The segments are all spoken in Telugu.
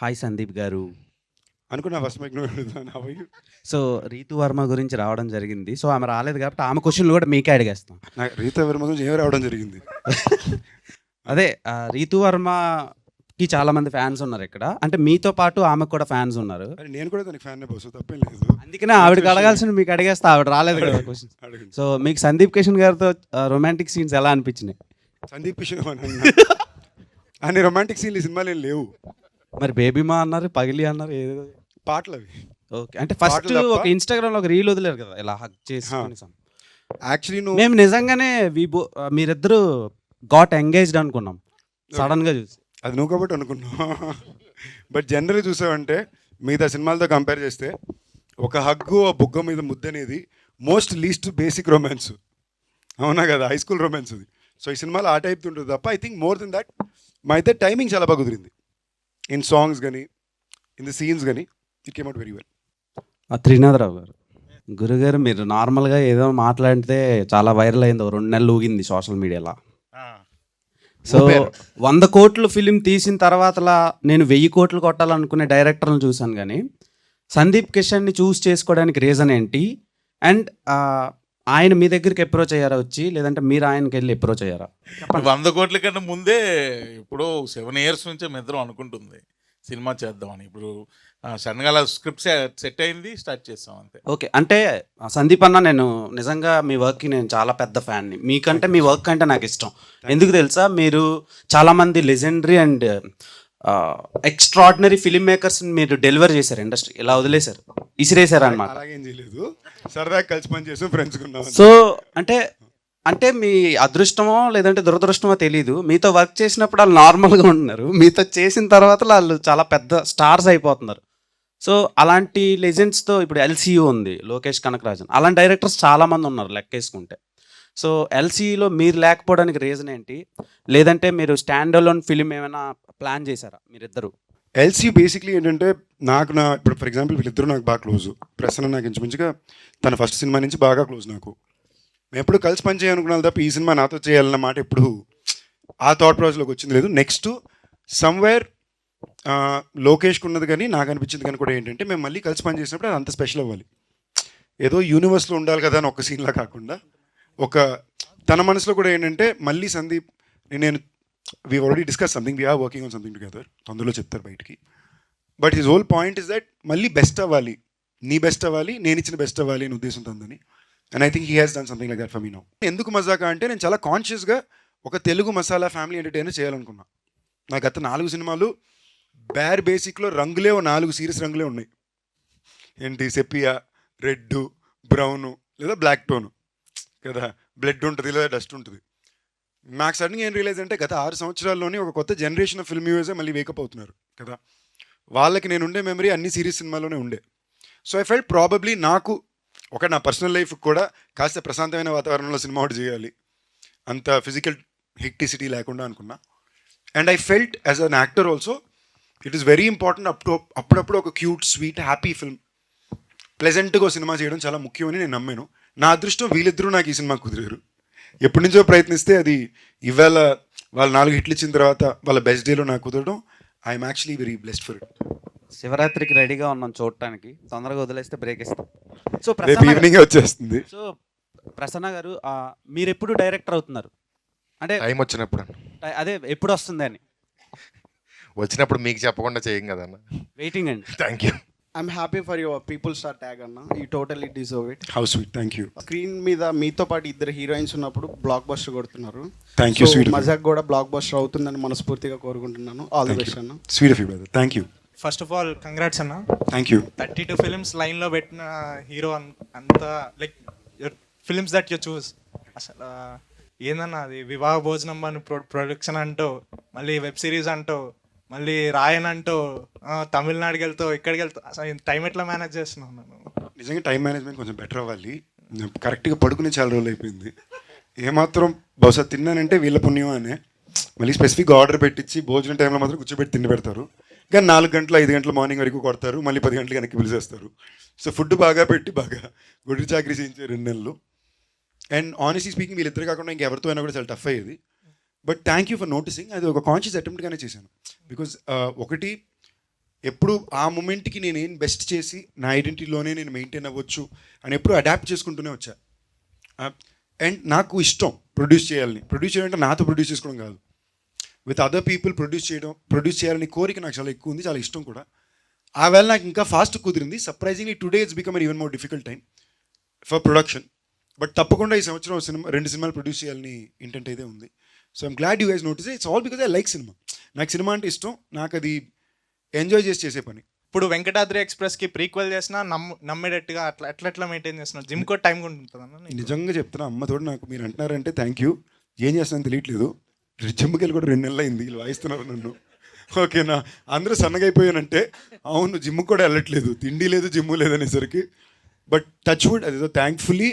హాయ్ సందీప్ గారు. అనుకున్నా ఫస్ట్ మైక్ నువ్వు. సో, రీతు వర్మ గురించి రావడం జరిగింది. సో, ఆమె రాలేదు కాబట్టి ఆమె క్వెషన్‌లు కూడా మీకే అడిగేస్తాం. నాకు రీతా వర్మ గురించి ఏం రావడం జరిగింది. అదే రీతు వర్మకి చాలామంది ఫ్యాన్స్ ఉన్నారిక్కడ. అంటే మీతో పాటు ఆమెకు కూడా ఫ్యాన్స్ ఉన్నారు. అరే నేను కూడా దానికి ఫ్యాన్ బాస్, తప్పేం లేదు. అందుకనే ఆవిడకి అడగాల్సింది మీకు అడిగేస్తా. ఆవిడ రాలేదు కదా క్వెషన్. అడగండి. సో, మీకు సందీప్ కిషన్ గారితో రొమాంటిక్ సీన్స్ ఎలా అనిపించినాయి? సందీప్ కిషన్ అన్ని రొమాంటిక్ సీన్లు ఈ సినిమాలు ఏం లేవు. మరి బేబీమా అన్నారు, పగిలి అన్నారు ఏదో. పాటలు అవి ఓకే. అంటే ఫస్ట్ పాటలు తప్ప? ఒక ఇన్‌స్టాగ్రామ్‌లో ఒక రీల్ వదిలారు కదా! ఇలా హగ్ చేసుకొని యాక్చువల్లీ నువ్వు మేము నిజంగానే మీరిద్దరూ గాట్ ఎంగేజ్డ్ అనుకున్నాం సడన్‌గా చూసి. అది నువ్వు కాబట్టి అనుకున్నావు. బట్ జనరల్గా చూసావంటే మిగతా సినిమాలతో కంపేర్ చేస్తే ఒక హగ్గు ఆ బుగ్గ మీద ముద్ద అనేది మోస్ట్ లీస్ట్ బేసిక్ రొమాన్స్. అవునా కదా, హై స్కూల్ రొమాన్స్ అది. సో ఈ సినిమాలో ఆ టైప్ ఉంటుంది తప్ప I think more than that మా అయితే టైమింగ్ చాలా బాగా కుదిరింది. ఇన్ సాంగ్స్ కానీ ఇన్ ద సీన్స్ కానీ it came out very well. Trinatha Rao గారు, గురుగారు మీరు నార్మల్గా ఏదో మాట్లాడితే చాలా వైరల్ అయింది. 2 నెలలు ఊగింది సోషల్ మీడియాలో. సో 100 కోట్లు ఫిలిం తీసిన తర్వాతలా నేను 1000 కోట్లు కొట్టాలనుకునే డైరెక్టర్లను చూశాను, కానీ సందీప్ కిషన్ని చూస్ చేసుకోవడానికి రీజన్ ఏంటి? అండ్ ఆయన మీ దగ్గరికి అప్రోచ్ అయ్యారా వచ్చి, లేదంటే మీరు ఆయనకి వెళ్ళి అప్రోచ్ అయ్యారా? 100 కోట్ల కన్నా ముందే ఇప్పుడు 7 ఇయర్స్ నుంచే మీ ఇద్దరం అనుకుంటుంది సినిమా చేద్దామని. ఇప్పుడు సడన్గా అలా స్క్రిప్ట్ సెట్ అయింది, స్టార్ట్ చేస్తాం అంతే. ఓకే. అంటే సందీప్ అన్న, నేను నిజంగా మీ వర్క్కి నేను చాలా పెద్ద ఫ్యాన్ని. మీకంటే మీ వర్క్ అంటే నాకు ఇష్టం. ఎందుకు తెలుసా? మీరు చాలామంది లెజెండరీ అండ్ ఎక్స్ట్రాడినరీ ఫిల్మ్ మేకర్స్ని మీరు డెలివర్ చేశారు ఇండస్ట్రీ. ఇలా వదిలేశారు, ఇసిరేశారు అనమాట. అలాగేం చేయలేదు, సరదాగా కలిసి పని చేసాం, ఫ్రెండ్స్ ఉన్నాం. సో అంటే మీ అదృష్టమో లేదంటే దురదృష్టమో తెలీదు, మీతో వర్క్ చేసినప్పుడు వాళ్ళు నార్మల్గా ఉంటున్నారు, మీతో చేసిన తర్వాత వాళ్ళు చాలా పెద్ద స్టార్స్ అయిపోతున్నారు. సో అలాంటి లెజెండ్స్తో ఇప్పుడు ఎల్సీయూ ఉంది, లోకేష్ కనకరాజన్, అలాంటి డైరెక్టర్స్ చాలామంది ఉన్నారు లెక్కేసుకుంటే. సో ఎల్సీయూలో మీరు లేకపోవడానికి రీజన్ ఏంటి? లేదంటే మీరు స్టాండ్ అలోన్ ఫిలిం ఏమైనా ప్లాన్ చేశారా మీరిద్దరు? ఎల్సీ బేసిక్లీ ఏంటంటే ఇప్పుడు ఫర్ ఎగ్జాంపుల్ వీళ్ళిద్దరూ నాకు బాగా క్లోజ్. ప్రసన్న నాకు ఇంచుమించుగా తన ఫస్ట్ సినిమా నుంచి బాగా క్లోజ్ నాకు. మేము ఎప్పుడు కలిసి పని చేయాలనుకున్నాను తప్ప ఈ సినిమా నాతో చేయాలన్న మాట ఎప్పుడు ఆ థాట్ ప్రాసెస్లోకి వచ్చింది లేదు. నెక్స్ట్ సమ్వేర్ లోకేష్కి ఉన్నది కానీ నాకు అనిపించింది కానీ కూడా ఏంటంటే మేము మళ్ళీ కలిసి పని చేసినప్పుడు అది అంత స్పెషల్ అవ్వాలి. ఏదో యూనివర్స్లో ఉండాలి కదా అని ఒక సీన్లా కాకుండా ఒక తన మనసులో కూడా ఏంటంటే మళ్ళీ సందీప్ నేను we already discuss something, we are working on something together, తొందరలో చెప్తారు బయటికి. But his whole point is that మళ్ళీ బెస్ట్ అవ్వాలి, నీ బెస్ట్ అవ్వాలి, నేను ఇచ్చిన బెస్ట్ అవ్వాలి అని ఉద్దేశంతో ఉందని. And I think he has done something like that for me now. ఎందుకు మజాకా అంటే నేను చాలా కాన్షియస్గా ఒక తెలుగు మసాలా ఫ్యామిలీ ఎంటర్టైనర్ చేయాలనుకున్నా. నా గత 4 సినిమాలు బేర్ బేసిక్లో రంగులే 4 సీరియస్ రంగులే ఉన్నాయి. ఏంటి, సెపియా, రెడ్, బ్రౌను లేదా బ్లాక్ టోను కదా, బ్లడ్ ఉంటుంది లేదా డస్ట్ ఉంటుంది. నాకు సడన్గా ఏం రియలైజ్ అంటే గత 6 సంవత్సరాల్లోనే ఒక కొత్త జనరేషన్ ఆఫ్ ఫిల్మ్ వ్యూవర్సే మళ్ళీ వేకప్ అవుతున్నారు కదా. వాళ్ళకి నేను ఉండే మెమరీ అన్ని సిరీస్ సినిమాలోనే ఉండే. సో ఐ ఫెల్ట్ ప్రాబబ్లీ నాకు నా పర్సనల్ లైఫ్ కూడా కాస్త ప్రశాంతమైన వాతావరణంలో సినిమా ఒకటి చేయాలి, అంత ఫిజికల్ హెక్టిసిటీ లేకుండా అనుకున్నా. And I felt as an actor also it is very important అప్పుడప్పుడు ఒక క్యూట్ స్వీట్ హ్యాపీ ఫిల్మ్ ప్లెజెంట్గా సినిమా చేయడం చాలా ముఖ్యమని నేను నమ్మాను. నా అదృష్టం వీళ్ళిద్దరూ నాకు ఈ సినిమా కుదిరారు. ఎప్పటి నుంచో ప్రయత్నిస్తే అది ఇవాళ వాళ్ళు 4 హిట్లు ఇచ్చిన తర్వాత వాళ్ళ బెస్ట్ డేలో నాకు కుదరడం, I'm actually very blessed for it. శివరాత్రికి రెడీగా ఉన్నాం చూడటానికి, తొందరగా వదిలేస్తే బ్రేక్ ఇస్తాం. సో రేపు ఈవినింగ్ వచ్చేస్తుంది. సో ప్రసన్న గారు, మీరు ఎప్పుడు డైరెక్టర్ అవుతున్నారు? అంటే టైం వచ్చినప్పుడు అదే ఎప్పుడు వస్తుంది అని వచ్చినప్పుడు మీకు చెప్పకుండా చేయం కదన్న. వెయిటింగ్ అండి. Thank you. I'm happy for your people star tag అన్న, you totally deserve it. How sweet, thank you. Screen మీద మీతో పాటు 2 హీరోయిన్స్ ఉన్నప్పుడు బ్లాక్ బస్టర్ కొడుతున్నారు. Thank you sweet. మజాక్ కూడా బ్లాక్ బస్టర్ అవుతుందని మనస్ఫూర్తిగా కోరుకుంటున్నాను. ఆల్ ది బెస్ట్ అన్న. Sweet of you brother, thank you. First of all congrats అన్న. Thank you. 32 ఫిలిమ్స్ లైన్లో పెట్టిన హీరో అంత లైక్ ఫిలిమ్స్ దట్ యూ చూస్. అసలు ఏందన్నా అది వివాహ భోజనం అని ప్రొడక్షన్ అంటూ, మళ్ళీ వెబ్ సిరీస్ అంటూ, మళ్ళీ రాయన్ అంటూ, తమిళనాడుకి వెళ్తావు, ఇక్కడికి వెళ్తావు. అసలు టైం ఎట్లా మేనేజ్ చేస్తున్నావు? నిజంగా టైం మేనేజ్మెంట్ కొంచెం బెటర్ అవ్వాలి. కరెక్ట్గా పడుకునే చాలా రోజులు అయిపోయింది. ఏమాత్రం బహుశా తిన్నానంటే వీళ్ళ పుణ్యం అనే. మళ్ళీ స్పెసిఫిక్గా ఆర్డర్ పెట్టించి భోజనం టైంలో మాత్రం కూర్చోబెట్టి తిండి పెడతారు. కానీ 4 గంటలు 5 గంటల మార్నింగ్ వరకు కొడతారు, మళ్ళీ 10 గంటలకు వెనక్కి పిలిచేస్తారు. సో ఫుడ్ బాగా పెట్టి బాగా గుడి చాకరీ చేయించారు 2 నెలలు. అండ్ ఆనెస్ట్లీ స్పీకింగ్ వీళ్ళిద్దరు కాకుండా ఇంకెవరితో అయినా కూడా చాలా టఫ్ అయ్యేది. But thank you for noticing. అది ఒక కాన్షియస్ అటెంప్ట్గానే చేశాను. బికాజ్ ఒకటి ఎప్పుడు ఆ మూమెంట్కి నేను ఏం బెస్ట్ చేసి నా ఐడెంటిటీలోనే నేను మెయింటైన్ అవ్వచ్చు అని ఎప్పుడు అడాప్ట్ చేసుకుంటూనే వచ్చా. అండ్ నాకు ఇష్టం ప్రొడ్యూస్ చేయడం అంటే నాతో ప్రొడ్యూస్ చేసుకోవడం కాదు, విత్ అదర్ పీపుల్ ప్రొడ్యూస్ చేయాలని కోరిక నాకు చాలా ఎక్కువ ఉంది, చాలా ఇష్టం కూడా. ఆ వేళ నాకు ఇంకా ఫాస్ట్ కుదిరింది. Surprisingly today it's become even more difficult time for production. But తప్పకుండా ఈ సంవత్సరం 2 సినిమాలు ప్రొడ్యూస్ చేయాలని ఇంటెంట్ అయితే ఉంది. So I'm glad you guys notice. It's all because I like cinema. నాకు సినిమా అంటే ఇష్టం, నాకు అది ఎంజాయ్ చేసే పని. ఇప్పుడు వెంకటాద్రి ఎక్స్ప్రెస్కి ప్రీక్వెల్ చేసినా నమ్మేటట్టుగా అట్లా మెయింటైన్ చేస్తున్నాను. జిమ్ కూడా టైం కూడా ఉంటుందన్న. నిజంగా చెప్తున్నా, అమ్మతోడు నాకు మీరు అంటున్నారంటే థ్యాంక్ యూ. ఏం చేస్తానని తెలియట్లేదు. జిమ్కి వెళ్ళి కూడా 2 నెలలు అయింది, వీళ్ళు వాయిస్తున్నారు నన్ను. ఓకేనా, అందరూ సన్నగా అయిపోయానంటే అవును, జిమ్కి కూడా వెళ్ళట్లేదు, తిండి లేదు జిమ్ లేదు అనేసరికి. బట్ టచ్ వుడ్, అదేదో thankfully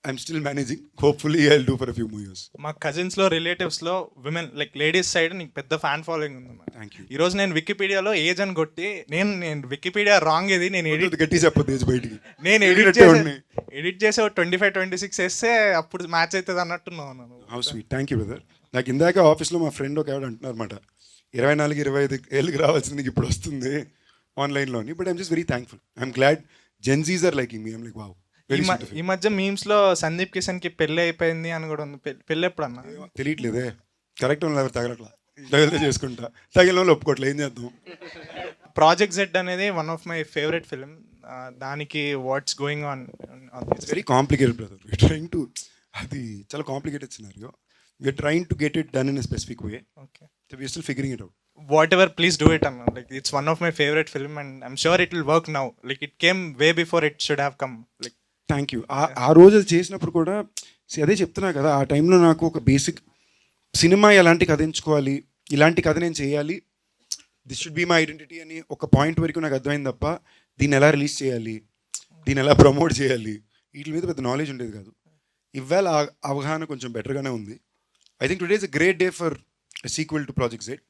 I'm still managing. Hopefully I will do for a few more years. మా కజిన్స్లో రిలేటివ్స్లో విమెన్ లైక్ లేడీస్ సైడ్ నీకు పెద్ద ఫ్యాన్ ఫాలోయింగ్ ఉంది. Thank you. ఈరోజు నేను వికీపీడియాలో ఏజ్ అని కొట్టి నేను వికీపీడియా రాంగ్ ఇది నేను గట్టి చెప్పదు ఏజ్ బయటికి. నేను ఎడిట్ చేసే 25-26 వేస్తే అప్పుడు మ్యాచ్ అవుతుంది అన్నట్టున్నాను. How sweet, thank you brother. నాకు ఇందాక ఆఫీస్లో మా ఫ్రెండ్ ఒక ఆవిడ అంటున్నారు అనమాట, 24-25 ఏళ్ళకి రావాల్సింది నీకు ఇప్పుడు వస్తుంది ఆన్లైన్లోని. But I'm just very thankful. I'm glad Gen Zs are liking me. I'm like wow. ఈ మధ్య మీమ్స్ లో సందీప్ కిషన్ కి పెళ్లి అయిపోయింది అని కూడా ఉంది. పెళ్లి ఎప్పుడు అన్న? తెలియట్లేదే, కరెక్ట్ వాళ్ళు ఎవరు తగలట్లా, తగిలితే చేసుకుంటా, తగిలిన వాళ్ళు ఒప్పుకోవట్లే, ఏం చేద్దాం. ప్రాజెక్ట్ జెడ్ అనేది one of my favourite film. దానికి what's going on? It's very complicated brother. We're trying to, అది చాలా complicated scenario. We're trying to get it done in a specific way. Okay, so we're still figuring it out. Whatever, please do it అన్న. Like it's one of my favourite film and I'm sure it will work now. Like it came way before it should have come. Like thank you. ఆ రోజు అది చేసినప్పుడు కూడా అదే చెప్తున్నా కదా, ఆ టైంలో నాకు ఒక బేసిక్ సినిమా ఎలాంటి కథ ఎంచుకోవాలి, ఇలాంటి కథ నేను చేయాలి, this should be my identity అని ఒక పాయింట్ వరకు నాకు అర్థమైంది తప్ప దీన్ని ఎలా రిలీజ్ చేయాలి, దీన్ని ఎలా ప్రమోట్ చేయాలి, వీటి మీద పెద్ద నాలెడ్జ్ ఉండేది కాదు. ఇవాళ అవగాహన కొంచెం బెటర్గానే ఉంది. I think today is a great day for sequel to project Z,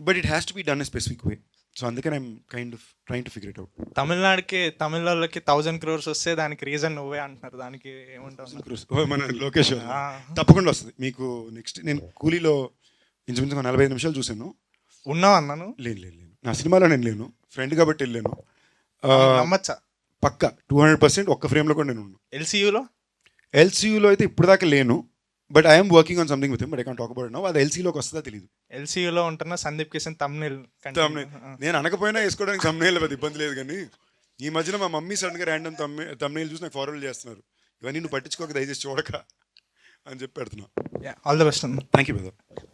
but it has to be done a specific way. So అందుకని I'm kind of trying to figure it out. తమిళ వాళ్ళకి 1000 crores వస్తే దానికి రీజన్ నువ్వే అంటున్నారు. దానికి ఏమంటావు? మన లోకేష్ తప్పకుండా వస్తుంది మీకు. నెక్స్ట్ నేను కూలీలో ఇంచుమించు 45 నిమిషాలు చూశాను. ఉన్నావు అన్నాను. లేను, నా సినిమాలో నేను లేను, ఫ్రెండ్ కాబట్టి వెళ్ళాను. నమ్మచ్చా? పక్కా 200% ఒక్క ఫ్రేమ్లో కూడా నేను ఉన్నాను. ఎల్సీయూలో అయితే ఇప్పుడు దాకా లేను, but I'm working on something with him, but I can't talk about now. అది ఎల్సీలోకి వస్తుందా తెలియదు. ఎల్సీయూలో ఉంటున్న సందీప్ కిషన్ తమ్నేల్ నేను అనకపోయినా వేసుకోవడానికి తమ్నేల్ పెద్ద ఇబ్బంది లేదు, కానీ ఈ మధ్యన మా మమ్మీ సడన్గా ర్యాండమ్ తమ్నేల్ చూసి నాకు ఫార్వర్డ్ చేస్తున్నారు, ఇవన్నీ నువ్వు పట్టించుకోక దయచేసి చూడక అని చెప్పి పెడుతున్నా. All the best. Thank you brother.